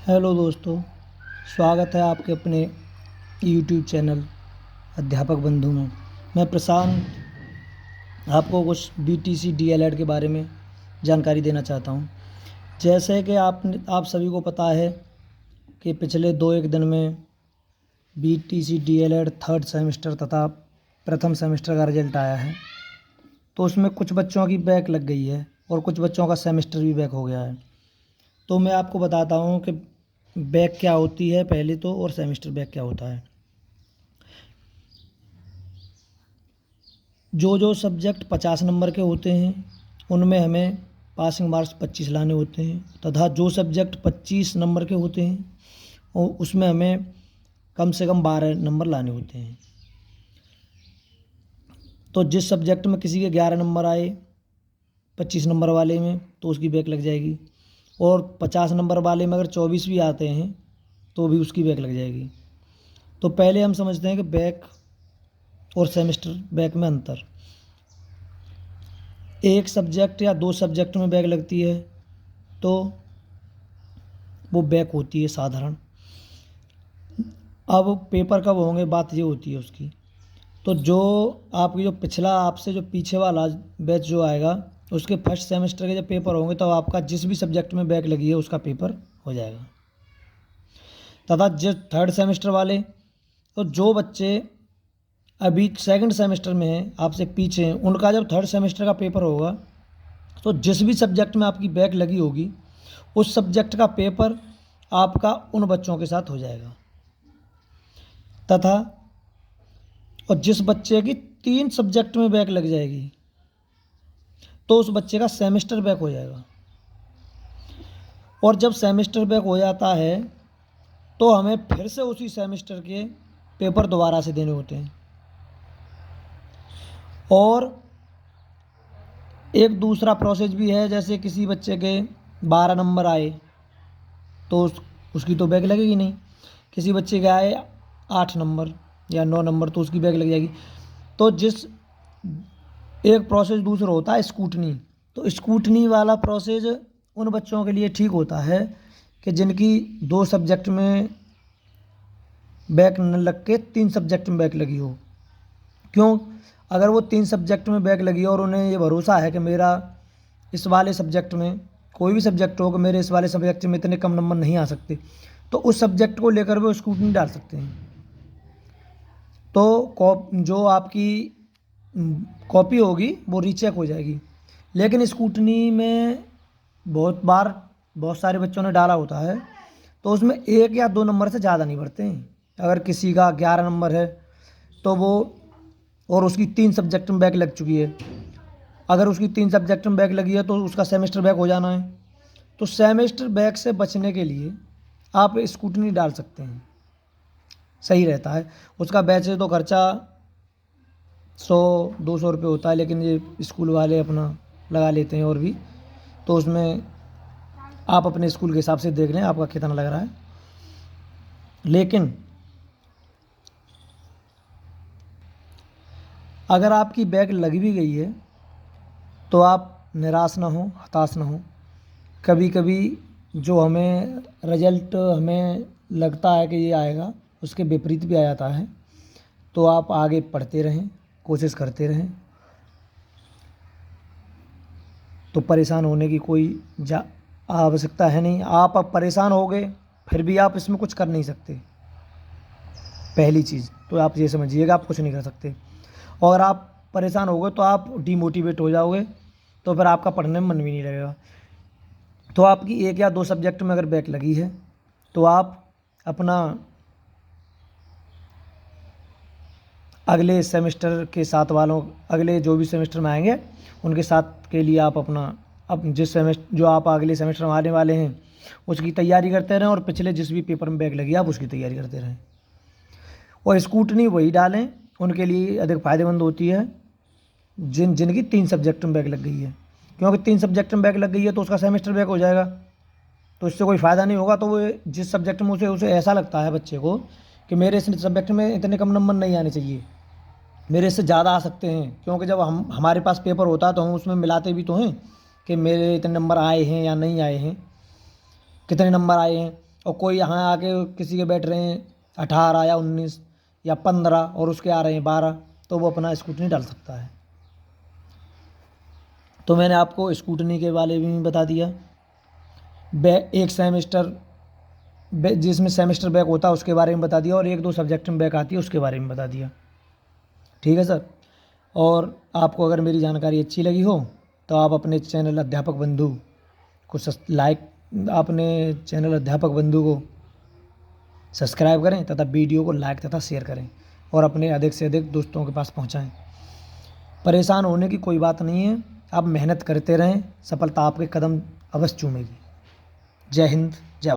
Hello दोस्तों, स्वागत है आपके अपने यूट्यूब चैनल अध्यापक बंधु में। मैं प्रशांत आपको कुछ बीटीसी डीएलएड के बारे में जानकारी देना चाहता हूं। जैसे कि आप सभी को पता है कि पिछले 2-1 दिन में बीटीसी डीएलएड थर्ड सेमेस्टर तथा प्रथम सेमेस्टर का रिजल्ट आया है। तो उसमें कुछ बच्चों की बैक लग गई है और कुछ बच्चों का सेमेस्टर भी बैक हो गया है। तो मैं आपको बताता हूँ कि बैक क्या होती है पहले तो, और सेमेस्टर बैक क्या होता है। जो सब्जेक्ट 50 नंबर के होते हैं उनमें हमें पासिंग मार्क्स 25 लाने होते हैं, तथा जो सब्जेक्ट 25 नंबर के होते हैं और उसमें हमें कम से कम 12 नंबर लाने होते हैं। तो जिस सब्जेक्ट में किसी के 11 नंबर आए 25 नंबर वाले में, तो उसकी बैक लग जाएगी, और 50 नंबर वाले में अगर 24 भी आते हैं तो भी उसकी बैक लग जाएगी। तो पहले हम समझते हैं कि बैक और सेमेस्टर बैक में अंतर। एक सब्जेक्ट या 2 सब्जेक्ट में बैक लगती है तो वो बैक होती है साधारण। अब पेपर कब होंगे, बात ये होती है उसकी। तो जो आपकी जो पिछला आपसे जो पीछे वाला बैच जो आएगा, उसके फर्स्ट सेमेस्टर के जब पेपर होंगे तो आपका जिस भी सब्जेक्ट में बैक लगी है उसका पेपर हो जाएगा। तथा जिस थर्ड सेमेस्टर वाले, तो जो बच्चे अभी सेकंड सेमेस्टर में हैं आपसे पीछे हैं, उनका जब थर्ड सेमेस्टर का पेपर होगा तो जिस भी सब्जेक्ट में आपकी बैक लगी होगी उस सब्जेक्ट का पेपर आपका उन बच्चों के साथ हो जाएगा। तथा और जिस बच्चे की 3 सब्जेक्ट में बैक लग जाएगी तो उस बच्चे का सेमेस्टर बैक हो जाएगा। और जब सेमेस्टर बैक हो जाता है तो हमें फिर से उसी सेमेस्टर के पेपर दोबारा से देने होते हैं। और एक दूसरा प्रोसेस भी है, जैसे किसी बच्चे के 12 नंबर आए तो उसकी तो बैक लगेगी नहीं। किसी बच्चे के आए 8 नंबर या 9 नंबर तो उसकी बैक लग जाएगी। तो जिस एक प्रोसेस दूसरा होता है स्कूटनी। तो स्कूटनी वाला प्रोसेस उन बच्चों के लिए ठीक होता है कि जिनकी 2 सब्जेक्ट में बैक न लग के 3 सब्जेक्ट में बैक लगी हो। क्यों? अगर वो 3 सब्जेक्ट में बैक लगी और उन्हें ये भरोसा है कि मेरा इस वाले सब्जेक्ट में, कोई भी सब्जेक्ट हो कि मेरे इस वाले सब्जेक्ट में इतने कम नंबर नहीं आ सकते, तो उस सब्जेक्ट को लेकर वो स्कूटनी डाल सकते हैं। तो जो आपकी कॉपी होगी वो रीचेक हो जाएगी। लेकिन स्कूटनी में बहुत सारे बच्चों ने डाला होता है तो उसमें 1 या 2 नंबर से ज़्यादा नहीं बढ़ते हैं। अगर किसी का 11 नंबर है तो वो, और उसकी 3 सब्जेक्ट में बैक लग चुकी है, अगर उसकी 3 सब्जेक्ट में बैक लगी है तो उसका सेमेस्टर बैक हो जाना है। तो सेमेस्टर बैक से बचने के लिए आप स्कूटनी डाल सकते हैं, सही रहता है। उसका वैसे तो खर्चा 100-200 रुपये होता है, लेकिन ये स्कूल वाले अपना लगा लेते हैं और भी। तो उसमें आप अपने स्कूल के हिसाब से देख लें आपका कितना लग रहा है। लेकिन अगर आपकी बैक लग भी गई है तो आप निराश ना हो, हताश ना हो। कभी कभी जो हमें रिजल्ट हमें लगता है कि ये आएगा, उसके विपरीत भी आ जाता है। तो आप आगे पढ़ते रहें, कोशिश करते रहें। तो परेशान होने की कोई आवश्यकता है नहीं। आप अब परेशान हो गए फिर भी आप इसमें कुछ कर नहीं सकते। पहली चीज़ तो आप ये समझिएगा, आप कुछ नहीं कर सकते। और आप परेशान हो गए तो आप डिमोटिवेट हो जाओगे, तो फिर आपका पढ़ने में मन भी नहीं लगेगा। तो आपकी 1 या 2 सब्जेक्ट में अगर बैक लगी है तो आप अपना अगले सेमेस्टर के साथ वालों, अगले जो भी सेमेस्टर में आएंगे उनके साथ के लिए आप अपना जिस सेमेस्टर जो आप अगले सेमेस्टर में आने वाले हैं उसकी तैयारी करते रहें, और पिछले जिस भी पेपर में बैक लगी आप उसकी तैयारी करते रहें। और स्कूटनी वही डालें उनके लिए अधिक फ़ायदेमंद होती है जिनकी 3 सब्जेक्ट में बैक लग गई है। क्योंकि 3 सब्जेक्ट में बैक लग गई है तो उसका सेमेस्टर बैक हो जाएगा, तो इससे कोई फ़ायदा नहीं होगा। तो वो जिस सब्जेक्ट में उसे ऐसा लगता है बच्चे को कि मेरे इस सब्जेक्ट में इतने कम नंबर नहीं आने चाहिए, मेरे इससे ज़्यादा आ सकते हैं। क्योंकि जब हमारे पास पेपर होता है तो हम उसमें मिलाते भी तो हैं कि मेरे इतने नंबर आए हैं या नहीं आए हैं, कितने नंबर आए हैं। और कोई यहाँ आके किसी के बैठ रहे हैं 18 या 19 या 15 और उसके आ रहे हैं 12, तो वो अपना स्कूटनी डाल सकता है। तो मैंने आपको स्कूटनी के बारे में बता दिया, एक सेमेस्टर जिसमें सेमेस्टर बैक होता है उसके बारे में बता दिया, और 1-2 सब्जेक्ट में बैक आती है उसके बारे में बता दिया। ठीक है सर। और आपको अगर मेरी जानकारी अच्छी लगी हो तो आप अपने चैनल अध्यापक बंधु को अपने चैनल अध्यापक बंधु को सब्सक्राइब करें तथा वीडियो को लाइक तथा शेयर करें और अपने अधिक से अधिक दोस्तों के पास पहुंचाएं। परेशान होने की कोई बात नहीं है, आप मेहनत करते रहें, सफलता आपके कदम अवश्य चूमेगी। जय हिंद।